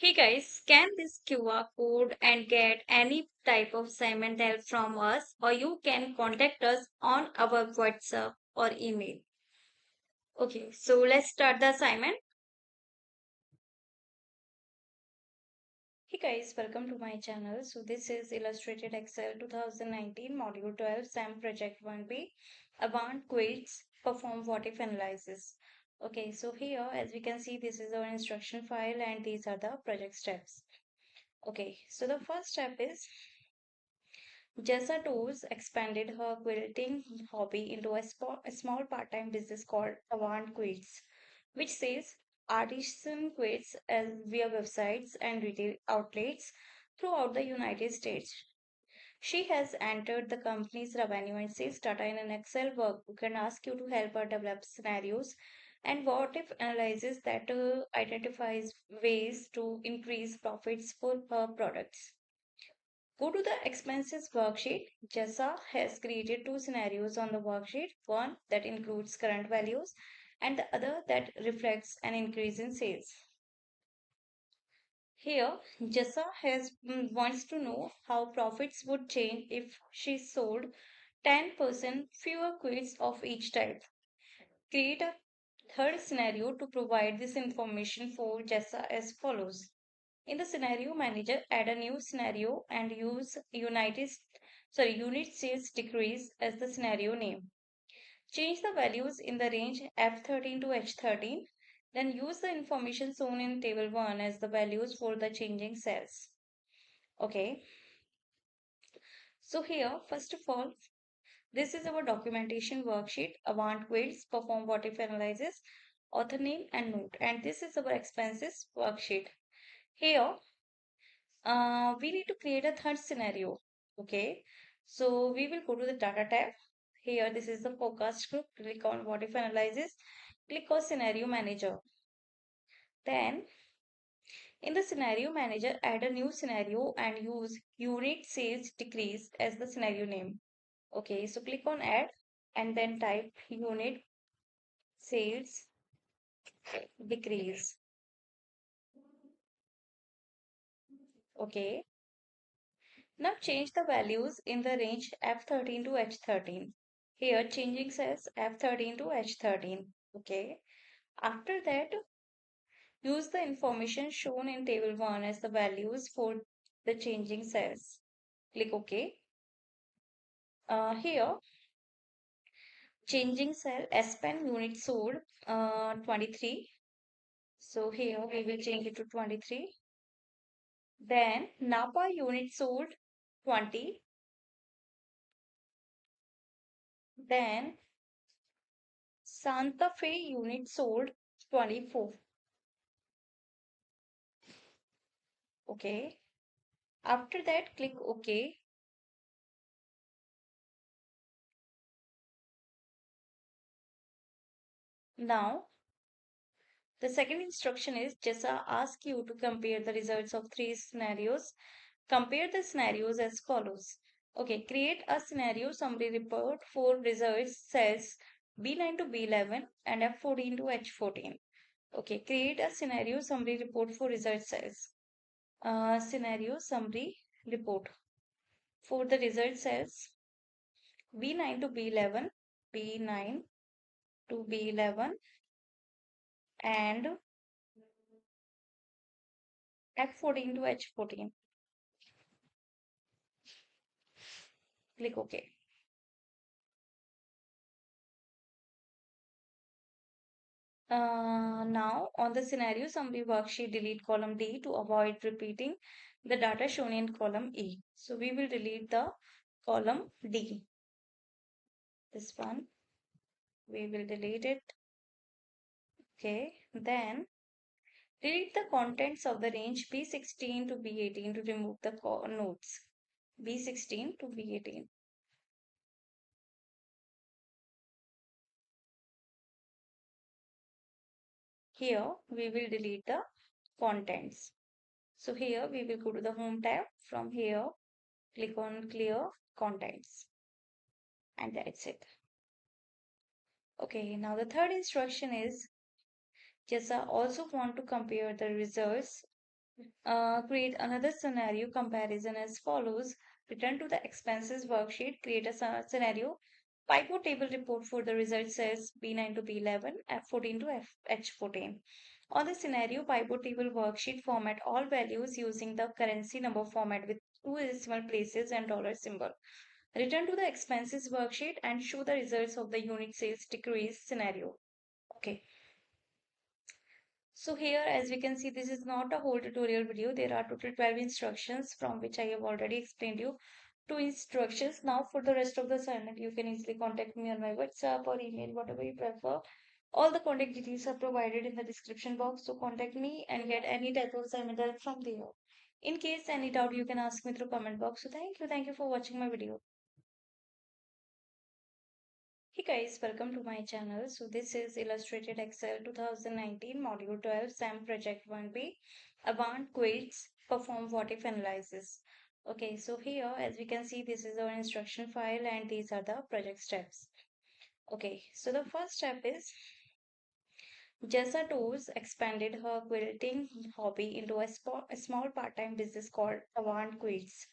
Hey guys, scan this QR code and get any type of assignment help from us, or you can contact us on our WhatsApp or email. Okay, so let's start the assignment. Hey guys, welcome to my channel. So this is Illustrated Excel 2019 Module 12 SAM Project 1B Avant Quilts Perform What If Analysis. Okay, so here as we can see, this is our instruction file and these are the project steps. Okay, so the first step is Jessa Tours expanded her quilting hobby into a small part-time business called Avant Quilts, which sells artisan quilts as via websites and retail outlets throughout the United States. She has entered the company's revenue and sales data in an Excel workbook and asked you to help her develop scenarios and what if analysis that identifies ways to increase profits for her products. Go to the expenses worksheet. Jessa has created two scenarios on the worksheet, one that includes current values and the other that reflects an increase in sales. Here, Jessa wants to know how profits would change if she sold 10% fewer quilts of each type. Create a third scenario to provide this information for Jessa as follows. In the scenario manager, add a new scenario and use unit sales decrease as the scenario name. Change the values in the range F13 to H13. Then use the information shown in table 1 as the values for the changing cells. Okay. So here, first of all, this is our documentation worksheet, Avant Quilts, Perform What If Analysis, author name and note. And this is our expenses worksheet. Here, we need to create a third scenario. Okay, so we will go to the data tab. Here, this is the forecast group. Click on what if analysis. Click on scenario manager. Then in the scenario manager, add a new scenario and use unit sales decrease as the scenario name. Okay, so click on add and then type unit sales decrease. Okay, now change the values in the range F13 to H13. Here changing cells F13 to H13. Okay. After that, use the information shown in table 1 as the values for the changing cells. Click OK. Here, changing cell S pen unit sold 23. So here we will change it to 23. Then Napa unit sold 20. Then Santa Fe unit sold 24. Okay. After that, click OK. Now, the second instruction is Jessa asks you to compare the results of three scenarios. Compare the scenarios as follows. Okay, create a scenario summary report for results cells B9 to B11 and F14 to H14. Okay, create a scenario summary report for result cells. Scenario summary report for the result cells B9 to B11, B9 to B11 and F14 to H14. Click OK. Now on the scenario summary worksheet, delete column D to avoid repeating the data shown in column E. So we will delete the column D. This one, we will delete it. Okay, then delete the contents of the range B16 to B18 to remove the notes. B16 to B18. Here we will delete the contents. So here we will go to the home tab. From here, click on clear contents. And that's it. Okay, now the third instruction is Jessa also want to compare the results Create another scenario comparison as follows. Return to the expenses worksheet. Create a scenario pivot table report for the result cells B9 to B11, F14 to H14. On the scenario pivot table worksheet, format all values using the currency number format with two decimal places and dollar symbol. Return to the expenses worksheet and show the results of the unit sales decrease scenario. Okay. So here, as we can see, this is not a whole tutorial video. There are total 12 instructions from which I have already explained you two instructions. Now for the rest of the assignment, you can easily contact me on my WhatsApp or email, whatever you prefer. All the contact details are provided in the description box. So contact me and get any type of assignment help from there. In case any doubt, you can ask me through comment box. So thank you. Thank you for watching my video. Hey guys, welcome to my channel. So this is Illustrated Excel 2019 Module 12 SAM Project 1B Avant Quilts Perform What If Analysis. Okay, so here as we can see this is our instruction file and these are the project steps. Okay, so the first step is Jessa Tours expanded her quilting hobby into a small part-time business called Avant Quilts,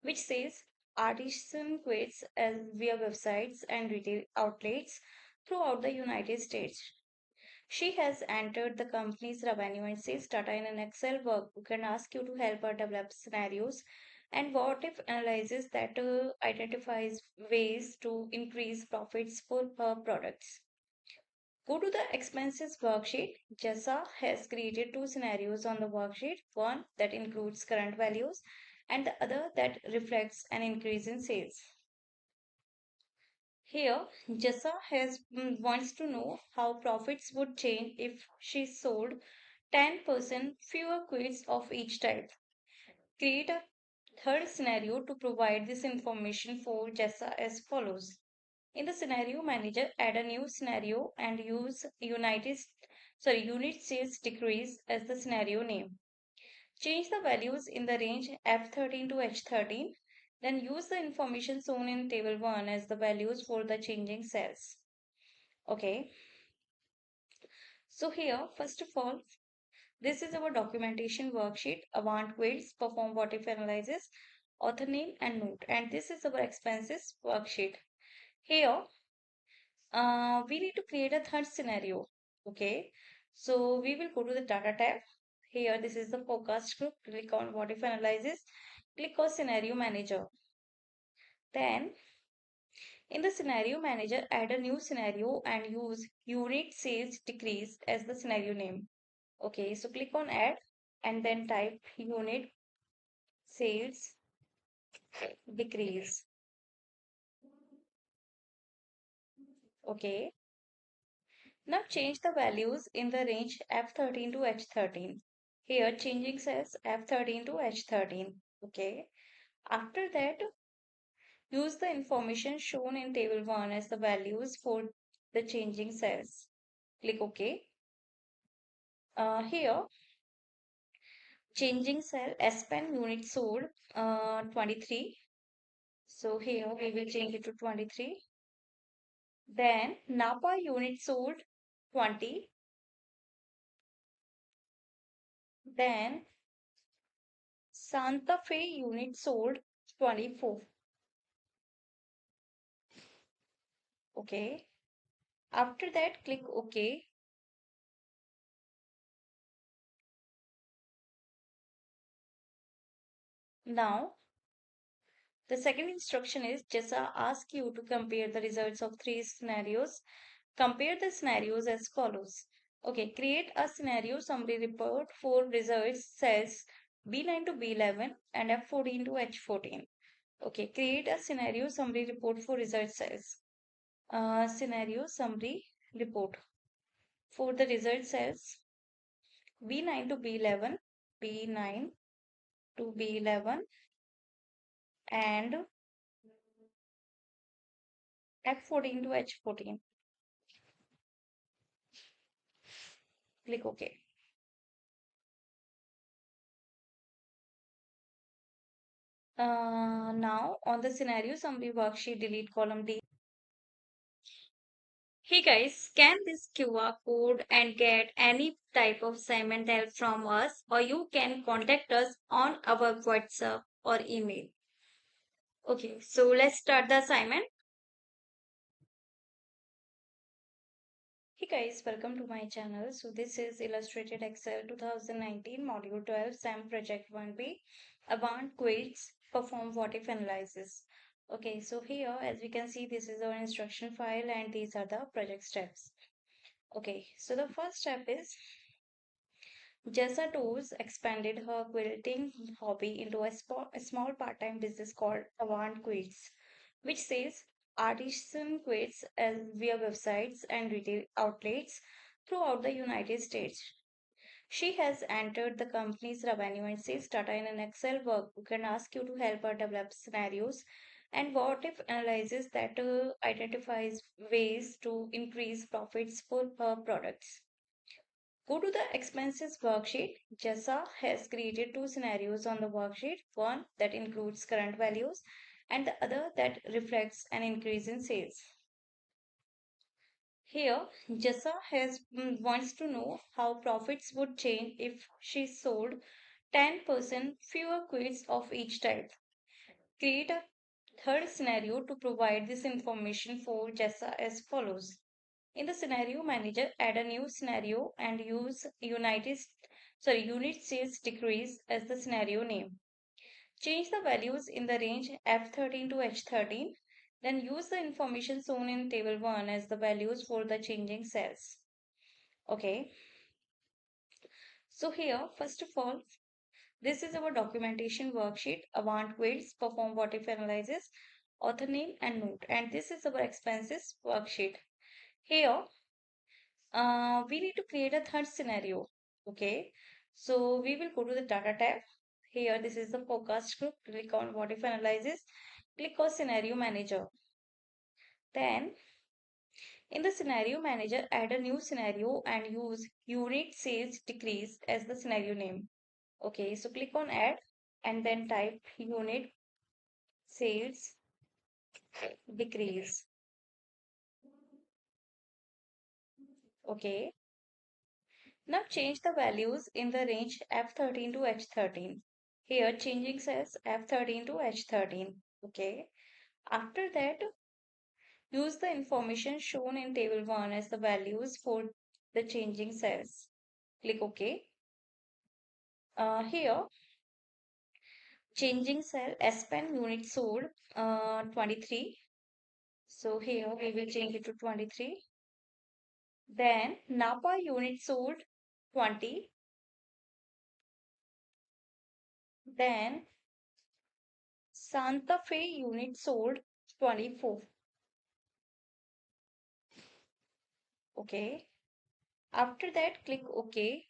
which sells artisan quilts as via websites and retail outlets throughout the United States. She has entered the company's revenue and sales data in an Excel workbook and asked you to help her develop scenarios and what if analysis that identifies ways to increase profits for her products. Go to the expenses worksheet. Jessa has created two scenarios on the worksheet, one that includes current values and the other that reflects an increase in sales. Here, Jessa wants to know how profits would change if she sold 10% fewer quilts of each type. Create a third scenario to provide this information for Jessa as follows. In the scenario manager, add a new scenario and use unit sales decrease as the scenario name. Change the values in the range F13 to H13. Then use the information shown in table 1 as the values for the changing cells. Okay. So here, first of all, this is our documentation worksheet, Avant Quilts, Perform What If Analysis, author name and note. And this is our expenses worksheet. Here, we need to create a third scenario. Okay, so we will go to the data tab. Here, this is the forecast group. Click on what if analysis. Click on scenario manager. Then in the scenario manager, add a new scenario and use unit sales decrease as the scenario name. Okay, so click on add and then type unit sales decrease. Okay, now change the values in the range F13 to H13. Here changing cells F13 to H13. Okay. After that, use the information shown in table 1 as the values for the changing cells. Click OK. Here, changing cell S Pen unit sold 23. So here we will change it to 23. Then Napa unit sold 20. Then Santa Fe unit sold 24. Okay. After that, click OK. Now, the second instruction is Jessa asks you to compare the results of three scenarios. Compare the scenarios as follows. Okay, create a scenario summary report for results cells B9 to B11 and F14 to H14. Okay, create a scenario summary report for result cells. Scenario summary report for the result cells B9 to B11, B9 to B11 and F14 to H14. Click OK. Now on the scenario summary worksheet, delete column D. Hey guys, scan this QR code and get any type of assignment help from us, or you can contact us on our WhatsApp or email. Okay, so let's start the assignment. Hey guys, welcome to my channel. So this is Illustrated Excel 2019 Module 12 SAM Project 1B Avant Quilts Perform What If Analysis. Okay, so here as we can see, this is our instruction file and these are the project steps. Okay, so the first step is Jessa Toes expanded her quilting hobby into a small part-time business called Avant Quilts, which sells artisan quilts via websites and retail outlets throughout the United States. She has entered the company's revenue and sales data in an Excel workbook and asked you to help her develop scenarios and what if analysis that identifies ways to increase profits for her products. Go to the expenses worksheet. Jessa has created two scenarios on the worksheet, one that includes current values and the other that reflects an increase in sales. Here, wants to know how profits would change if she sold 10% fewer quilts of each type. Create a third scenario to provide this information for Jessa as follows. In the scenario manager, add a new scenario and use unit sales decrease as the scenario name. Change the values in the range F13 to H13. Then use the information shown in table 1 as the values for the changing cells. Okay. So here, first of all, this is our documentation worksheet, Avant Quilts, Perform What If Analysis, author name and note. And this is our expenses worksheet. Here, we need to create a third scenario. Okay, so we will go to the data tab. Here, this is the forecast group. Click on what if analysis. Click on scenario manager. Then in the scenario manager, add a new scenario and use unit sales decrease as the scenario name. Okay, so click on add and then type unit sales decrease. Okay, now change the values in the range F13 to H13. Here changing says F13 to H13. Okay. After that, use the information shown in table 1 as the values for the changing cells. Click OK. Here, changing cell S pen unit sold 23. So here we will change it to 23. Then Napa unit sold 20. Then Santa Fe unit sold 24. Okay. After that, click OK.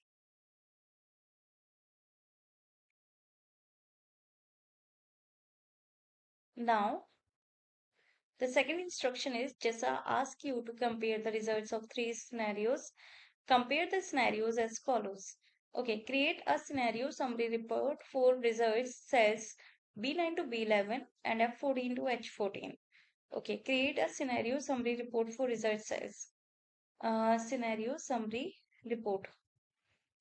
Now, the second instruction is Jessa asks you to compare the results of three scenarios. Compare the scenarios as follows. Okay, create a scenario summary report for results cells B9 to B11 and F14 to H14. Okay, create a scenario summary report for result cells. Scenario summary report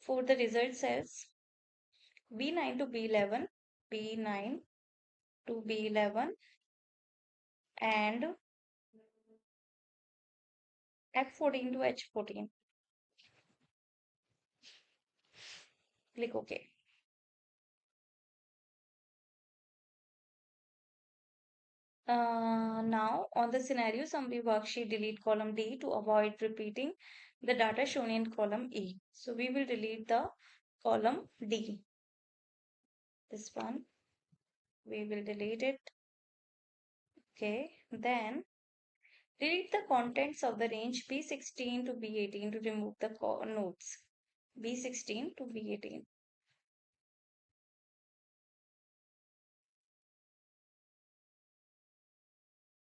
for the result cells B9 to B11, B9 to B11 and F14 to H14. Click OK. Now on the scenario summary worksheet, delete column D to avoid repeating the data shown in column E. So we will delete the column D. This one, we will delete it. Okay, then delete the contents of the range B16 to B18 to remove the notes. B16 to B18.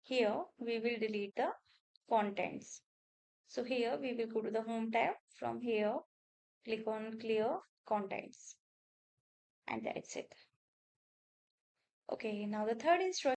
Here we will delete the contents. So here we will go to the home tab. From here, click on clear contents. And that's it. Okay, now the third instruction